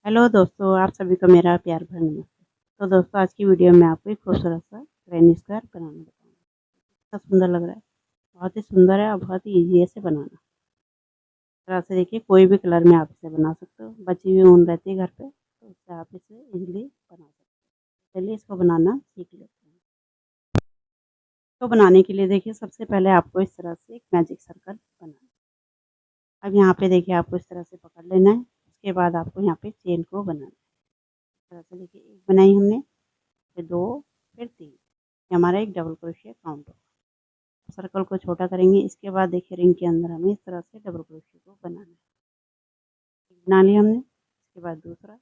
Hello दोस्तों, आप सभी को मेरा प्यार भरा नमस्ते। तो दोस्तों, आज की वीडियो में आपको एक खूबसूरत सा ग्रैनी स्क्वायर बनाना बताऊंगी। कितना सुंदर लग रहा है। बहुत ही सुंदर है और बहुत ही ईजी है इसे बनाना। इस तरह से देखिए, कोई भी कलर में आप इसे बना सकते हो। बची हुई ऊन रहती है घर पे, तो उससे आप इसे इजीली बना सकते हो। चलिए इसको बनाना सीख लेते हैं। तो बनाने के लिए देखिए, सबसे पहले आपको इस तरह से एक मैजिक सर्कल बनाना है। अब यहाँ पे देखिए, आपको इस तरह से पकड़ लेना है। उसके बाद आपको यहाँ पे चेन को बनाना है। इस तरह से देखिए, एक बनाई हमने, फिर दो, फिर तीन। ये हमारा एक डबल क्रोशिया काउंट होगा। सर्कल को छोटा करेंगे। इसके बाद देखिए, रिंग के अंदर हमें इस तरह से डबल क्रोशिया को बनाना है। एक बना लिया हमने, इसके बाद दूसरा,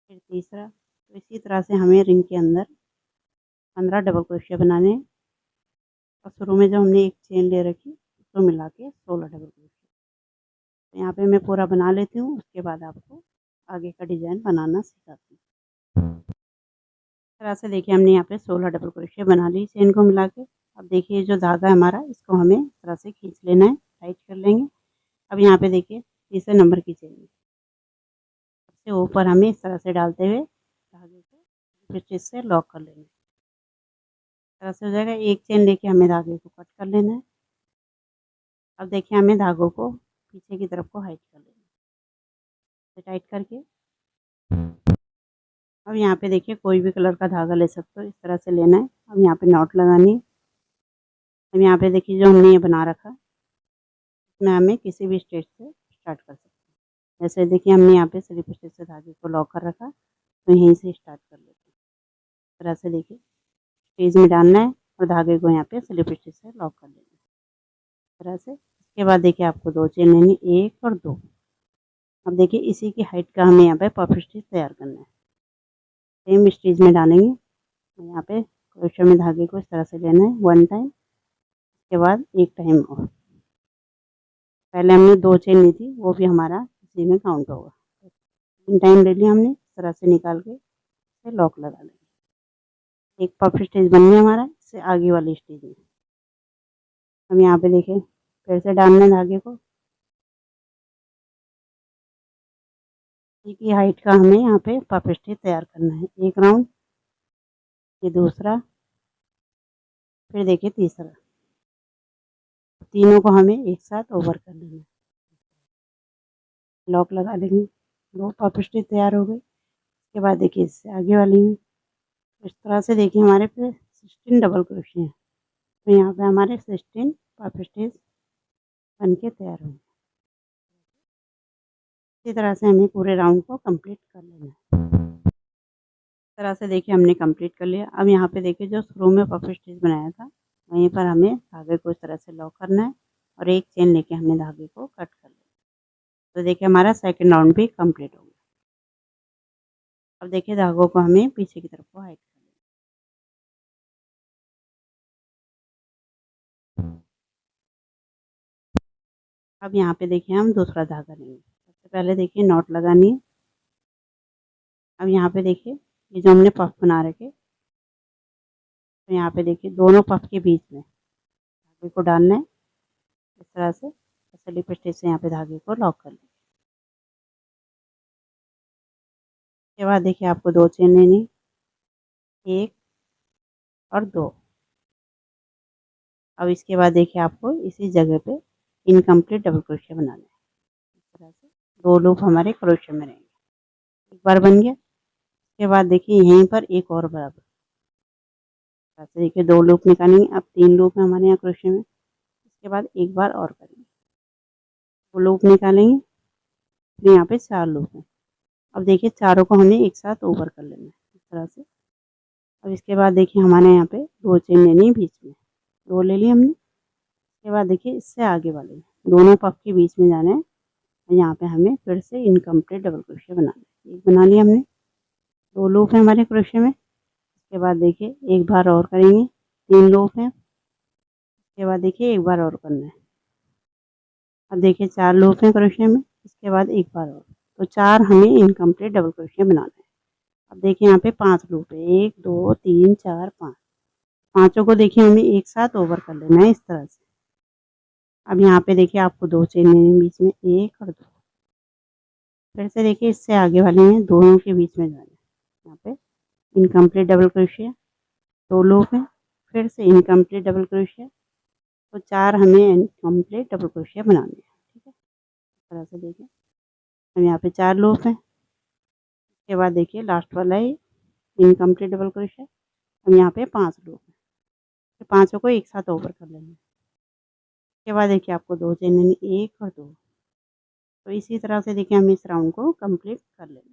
फिर तीसरा। तो इसी तरह से हमें रिंग के अंदर 15 डबल क्रोशिया बनाने हैं। और शुरू में जब हमने एक चेन ले रखी, उसको मिला के 16 डबल क्रोशिया। तो यहाँ पे मैं पूरा बना लेती हूँ, उसके बाद आपको आगे का डिजाइन बनाना सिखाती हूँ। इस तरह से देखिए, हमने यहाँ पे 16 डबल क्रोशिया बना ली चेन को मिला के। अब देखिए, जो धागा है हमारा, इसको हमें इस तरह से खींच लेना है, टाइट कर लेंगे। अब यहाँ पे देखिए, तीसरे नंबर की चेन सबसे ऊपर हमें इस तरह से डालते हुए धागे को स्टिच से लॉक कर लेना है। इस तरह से हो जाएगा। एक चेन लेके हमें धागे को कट कर लेना है। अब देखिए, हमें धागों को पीछे की तरफ को हाइट कर लेना है, टाइट करके। अब यहाँ पे देखिए, कोई भी कलर का धागा ले सकते हो, इस तरह से लेना है। अब यहाँ पे नॉट लगानी है। अब यहाँ पे देखिए, जो हमने ये बना रखा, इसमें हमें किसी भी स्टेज से स्टार्ट कर सकते हैं। जैसे देखिए, हमने यहाँ पे स्लिप स्टिच से धागे को लॉक कर रखा, तो यहीं से स्टार्ट कर लेते हैं। इस तरह से देखिए, स्टेज में डालना है और धागे को यहाँ पे स्लिप स्टिच से लॉक कर लेना है, इस तरह से। इसके बाद देखिए, आपको दो चेन लेनी, एक और दो। अब देखिए, इसी की हाइट का हमें यहाँ पे पफ स्टिच तैयार करना है। सेम स्टिच में डालेंगे। यहाँ पे क्रोशे में धागे को इस तरह से लेना है 1 टाइम, उसके बाद 1 टाइम और। पहले हमने 2 चेन ली थी, वो भी हमारा इसी में काउंट होगा। 3 टाइम ले लिया हमने, इस तरह से निकाल के इसे लॉक लगा लेंगे। एक पफ स्टिच बन गया हमारा, इससे आगे वाली स्टिच में। हम यहाँ पे देखिए, फिर से डालना है धागे को। की हाइट का हमें यहाँ पे पफ स्टिच तैयार करना है। एक राउंड, ये दूसरा, फिर देखिए तीसरा। तीनों को हमें एक साथ ओवर कर लेना है, लॉक लगा लेंगे। 2 पफ स्टिच तैयार हो गई। इसके बाद देखिए, इससे आगे वाली में इस तरह से देखिए, हमारे पे 16 डबल क्रोशिया है। तो यहाँ पे हमारे 16 पफ स्टिच बन के तैयार होंगे। इसी तरह से हमें पूरे राउंड को कंप्लीट कर लेना है। इस तरह से देखिए, हमने कंप्लीट कर लिया। अब यहाँ पे देखिए, जो शुरू में पफ स्टिच बनाया था, वहीं पर हमें धागे को इस तरह से लॉक करना है और एक चेन लेके हमने धागे को कट कर लिया। तो देखिए, हमारा सेकंड राउंड भी कंप्लीट हो गया। अब देखिए, धागों को हमें पीछे की तरफ को हाइट कर लेना। अब यहाँ पे देखिए, हम दूसरा धागा लेंगे। सबसे पहले देखिए, नॉट लगानी है। अब यहाँ पे देखिए, ये जो हमने पफ बना रखे, तो यहाँ पे देखिए, दोनों पफ के बीच में धागे को डालना है, इस तरह से। स्लिप स्टिच से यहाँ पे धागे को लॉक कर लेंगे। उसके बाद देखिए, आपको 2 चेन लेनी, 1 और 2। अब इसके बाद देखिए, आपको इसी जगह पे इनकम्प्लीट डबल क्रोशिया बनाना है। इस तरह से 2 लूप हमारे क्रोशिया में रहेंगे। एक बार बन गया। उसके बाद देखिए, यहीं पर एक और बराबर, ऐसे देखिए 2 लूप निकालेंगे। अब 3 लूप है हमारे यहाँ क्रोशिया में। इसके बाद एक बार और करेंगे, 2 लूप निकालेंगे, फिर यहाँ पे 4 लूप हैं। अब देखिए, चारों को हमें एक साथ ओवर कर लेना है, इस तरह से। अब इसके बाद देखिए, हमारे यहाँ पे 2 चेन लेनी है बीच में, 2 ले ली हमने। इसके बाद देखिए, इससे आगे वाले दोनों पफ के बीच में जाना है। यहाँ पे हमें फिर से इनकम्प्लीट डबल क्रोशिया बनाना है। एक बना लिया हमने, 2 लूप है हमारे क्रोशिया में। इसके बाद देखिए, एक बार और करेंगे, 3 लूप हैं। इसके बाद देखिए, एक बार और करना है। अब देखिए, 4 लूप हैं क्रोशिया में। इसके बाद एक बार और, तो 4 हमें इनकम्प्लीट डबल क्रोशिया बनाना है। अब देखिए, यहाँ पे 5 लूप है, 1 2 3 4 5। पांचों को देखिए, हमें एक साथ ओवर कर लेना है, इस तरह से। अब यहाँ पे देखिए, आपको 2 चेन लेनी बीच में, 1 और 2। फिर से देखिए इससे आगे वाले हैं दोनों के बीच में जाना है। यहाँ पे इनकम्प्लीट डबल क्रोशिया, 2 लूप है, फिर से इनकम्प्लीट डबल क्रोशिया, तो 4 हमें इनकम्प्लीट डबल क्रोशिया बनाने हैं। ठीक है, इस तरह से देखिए हम यहाँ पे 4 लूप हैं। उसके बाद देखिए लास्ट वाला है इनकम्प्लीट डबल क्रोशिया, हम यहाँ पे 5 लूप हैं, तो पाँचों को एक साथ ओवर कर लेंगे। उसके बाद देखिए आपको 2 चेन लेनी, 1 और 2। तो इसी तरह से देखिए हम इस राउंड को कंप्लीट कर लेंगे।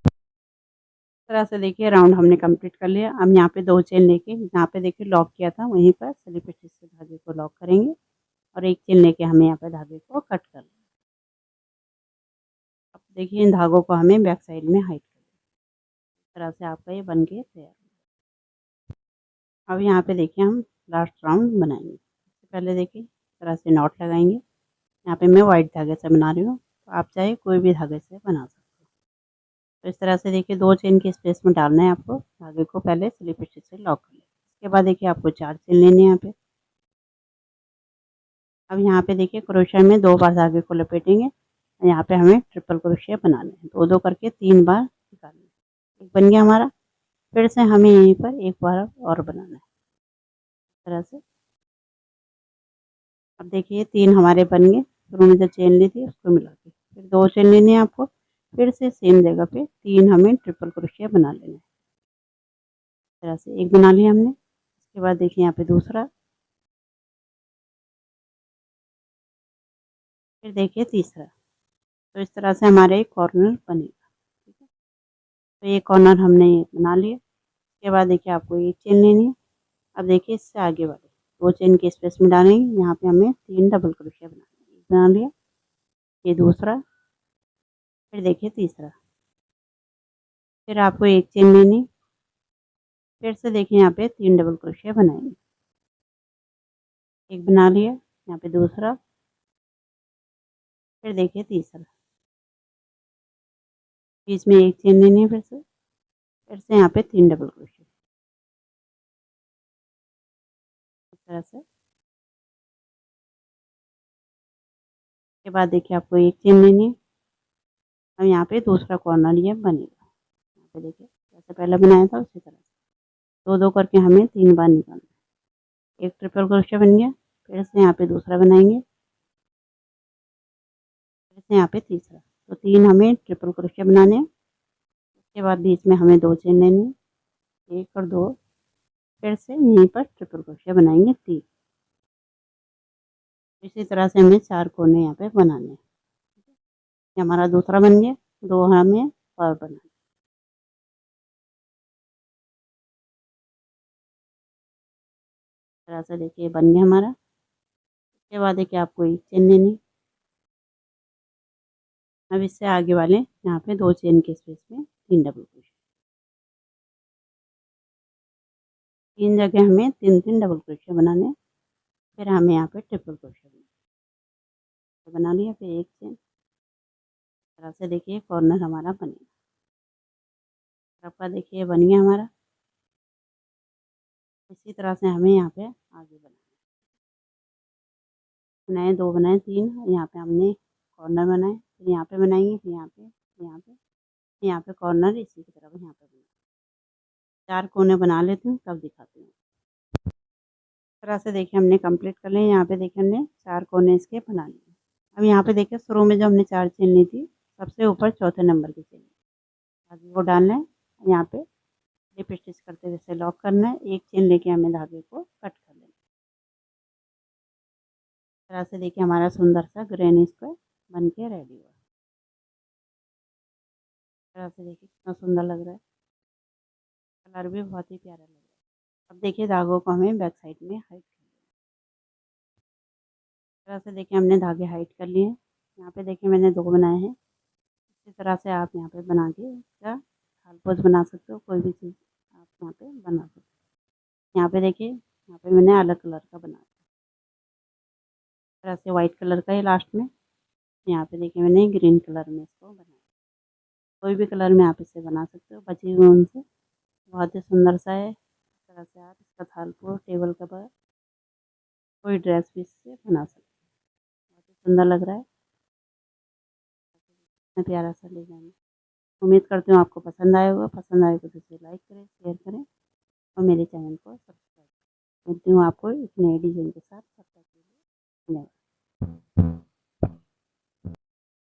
इस तरह से देखिए राउंड हमने कंप्लीट कर लिया। अब यहाँ पे 2 चेन लेके जहाँ पे देखिए लॉक किया था वहीं पर स्लिप स्टिच से धागे को लॉक करेंगे और 1 चेन लेके हमें यहाँ पे धागे को कट कर लेंगे। अब देखिए इन धागों को हमें बैक साइड में हाइड कर लेंगे। इस तरह से आपका ये बन के तैयार। अब यहाँ पे देखिए हम लास्ट राउंड बनाएंगे। सबसे पहले देखिए इस तरह से नॉट लगाएंगे। यहाँ पे मैं वाइट धागे से बना रही हूँ, तो आप चाहे कोई भी धागे से बना सकते हो। तो इस तरह से देखिए 2 चेन के स्पेस में डालना है आपको, धागे को पहले स्लिप स्टिच से लॉक कर लें। इसके बाद देखिए आपको 4 चेन लेने हैं यहाँ पे। अब यहाँ पे देखिए क्रोशिया में 2 बार धागे को लपेटेंगे, यहाँ पे हमें ट्रिपल क्रोशिया बनाने हैं, 2-2 करके 3 बार निकालना है। एक बन गया हमारा, फिर से हमें यहीं पर एक बार और बनाना है इस तरह से। अब देखिए 3 हमारे बन गए, फिर उन्होंने जो चेन ली थी उसको मिला के फिर 2 चेन लेनी है आपको, फिर से सेम जगह पे 3 हमें ट्रिपल क्रोशिया बना लेना है। इस तरह से एक बना लिया हमने। उसके बाद देखिए यहाँ पे दूसरा, फिर देखिए तीसरा। तो इस तरह से हमारे एक कॉर्नर बनेगा। ठीक है, तो ये कॉर्नर हमने बना लिया। उसके बाद देखिए आपको एक चेन लेनी है। अब देखिए इससे आगे वाले 2 चेन के स्पेस में डालेंगे, यहाँ पे हमें 3 डबल क्रोशिया बनाना है। एक बना लिया, ये दूसरा, फिर देखिए तीसरा, फिर आपको एक चेन लेनी, फिर से देखिए यहाँ पे 3 डबल क्रोशिया बनाएंगे। एक बना लिया, यहाँ पे दूसरा, फिर देखिए तीसरा, बीच में एक चेन लेनी है, फिर से यहाँ पे 3 डबल क्रोशिया इस तरह से। के बाद देखिए आपको एक चेन लेनी है। अब यहाँ पे दूसरा कॉर्नर ये बनेगा। यहाँ पे देखिए जैसे पहले बनाया था उसी तरह से 2-2 करके हमें 3 बार निकालना है। एक ट्रिपल क्रोशिया बन गया, फिर से यहाँ पे दूसरा बनाएंगे, फिर से यहाँ पे तीसरा, तो 3 हमें ट्रिपल क्रोशिया बनाने हैं। उसके बाद बीच में हमें 2 चेन लेनी है, 1 और 2, फिर से यहीं पर ट्रिपल क्रोशिया बनाएंगे 3। इसी तरह से हमें 4 कोने यहाँ पे बनाने हैं। ये हमारा दूसरा बन गया, 2 हमें और बनाना है। इस तरह से देखिए बन गया हमारा। उसके बाद देखिए आपको एक चेन लेनी है। अब इससे आगे वाले यहाँ पे 2 चेन के स्पेस में 3 डबल क्रोशिया, 3 जगह हमें 3-3 डबल क्रोशिया बनाने हैं। फिर हमें यहाँ पे ट्रिपल क्रोशिया बना लिया, फिर एक चेन। इस तरह से देखिए कॉर्नर हमारा बनेगा। आपका देखिए बन गया हमारा। इसी तरह से हमें यहाँ पे आगे बनाए, 2 बनाए, 3, यहाँ पे हमने कॉर्नर बनाए, फिर यहाँ पे बनाएंगे, फिर यहाँ पे, यहाँ पे, यहाँ पे कॉर्नर इसी की तरफ यहाँ पे बनाए। 4 कोने बना लेती हूँ तब दिखाती हूँ। इस तरह से देखिए हमने कंप्लीट कर लिया। यहाँ पे देखिए हमने 4 कोने इसके बना लिए। अब यहाँ पे देखिए शुरू में जो हमने 4 चेन ली थी, सबसे ऊपर चौथे नंबर की चेन धागे को डालना है, यहाँ पे स्लिप स्टिच करते हुए इसे लॉक करना है। एक चेन लेके हमें धागे को कट कर लेना है। इस तरह से देखिए हमारा सुंदर सा ग्रेन स्क्वायर बन के रेडी हुआ। इस तरह से देखिए कितना सुंदर लग रहा है, कलर भी बहुत ही प्यारा लग रहा है। अब देखिए धागों को हमें बैक साइड में हाइड कर लेना है। इस तरह से देखिए हमने धागे हाइड कर लिए हैं। यहाँ पे देखिए मैंने 2 बनाए हैं। इसी तरह से आप यहाँ पे बना के इसका थाल पोज बना सकते हो, कोई भी चीज़ आप यहाँ पे बना सकते हो। यहाँ पे देखिए यहाँ पे मैंने अलग कलर का बना दिया। इस तरह से व्हाइट कलर का है लास्ट में। यहाँ पे देखिए मैंने ग्रीन कलर में इसको बनाया। कोई भी कलर में आप इसे बना सकते हो बची हुई ऊन से। बहुत ही सुंदर सा है। इस तरह से आप इसका थालपुर, टेबल कवर, कोई ड्रेस भी इससे बना सकते हो। बहुत ही सुंदर लग रहा है। इतना प्यारा सा डिज़ाइन है। उम्मीद करती हूँ आपको पसंद आया होगा। पसंद आए तो इसे लाइक करें, शेयर करें और मेरे चैनल को सब्सक्राइब करें। मिलती हूँ आपको एक नए डिज़ाइन के साथ। तब तक के लिए धन्यवाद।